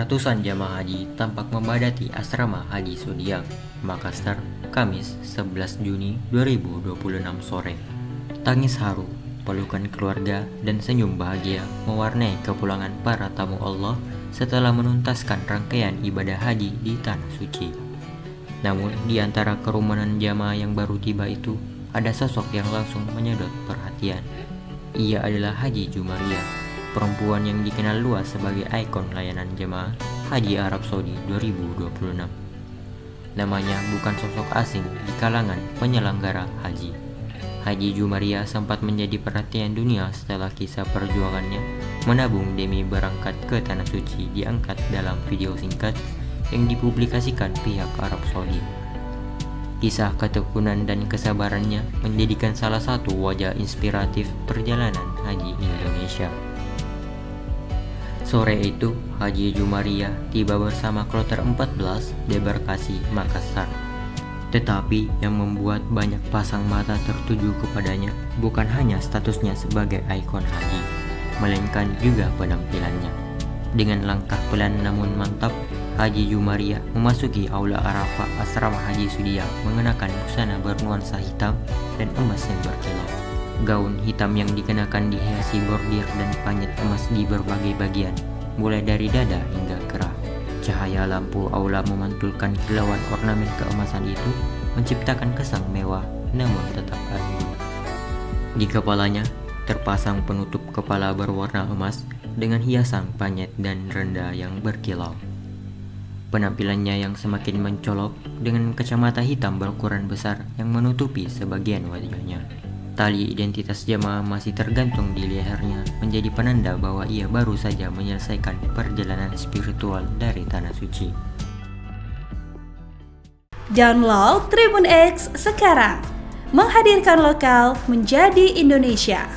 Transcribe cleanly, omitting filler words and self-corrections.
Ratusan jamaah haji tampak membadati asrama Haji Sudiang, Makassar, Kamis 11 Juni 2026 sore. Tangis haru, pelukan keluarga, dan senyum bahagia mewarnai kepulangan para tamu Allah setelah menuntaskan rangkaian ibadah haji di Tanah Suci. Namun, di antara kerumunan jamaah yang baru tiba itu, ada sosok yang langsung menyedot perhatian. Ia adalah Haji Jumaria, perempuan yang dikenal luas sebagai ikon layanan jemaah Haji Arab Saudi 2026. Namanya bukan sosok asing di kalangan penyelenggara haji. Haji Jumaria sempat menjadi perhatian dunia setelah kisah perjuangannya menabung demi berangkat ke Tanah Suci diangkat dalam video singkat yang dipublikasikan pihak Arab Saudi. Kisah ketekunan dan kesabarannya menjadikan salah satu wajah inspiratif perjalanan haji Indonesia. Sore itu, Haji Jumaria tiba bersama kloter 14 debarkasi Makassar. Tetapi yang membuat banyak pasang mata tertuju kepadanya bukan hanya statusnya sebagai ikon haji, melainkan juga penampilannya. Dengan langkah pelan namun mantap, Haji Jumaria memasuki aula Arafah asrama Haji Sudiang mengenakan busana bernuansa hitam dan emas yang berkilau. Gaun hitam yang dikenakan dihiasi bordir dan panyet emas di berbagai bagian, mulai dari dada hingga kerah. Cahaya lampu aula memantulkan kilauan ornamen keemasan itu, menciptakan kesan mewah namun tetap anggun. Di kepalanya terpasang penutup kepala berwarna emas dengan hiasan panyet dan rendah yang berkilau. Penampilannya yang semakin mencolok dengan kacamata hitam berukuran besar yang menutupi sebagian wajahnya. Tali identitas jemaah masih tergantung di lehernya, menjadi penanda bahwa ia baru saja menyelesaikan perjalanan spiritual dari Tanah Suci. Download Tribun X sekarang, menghadirkan lokal menjadi Indonesia.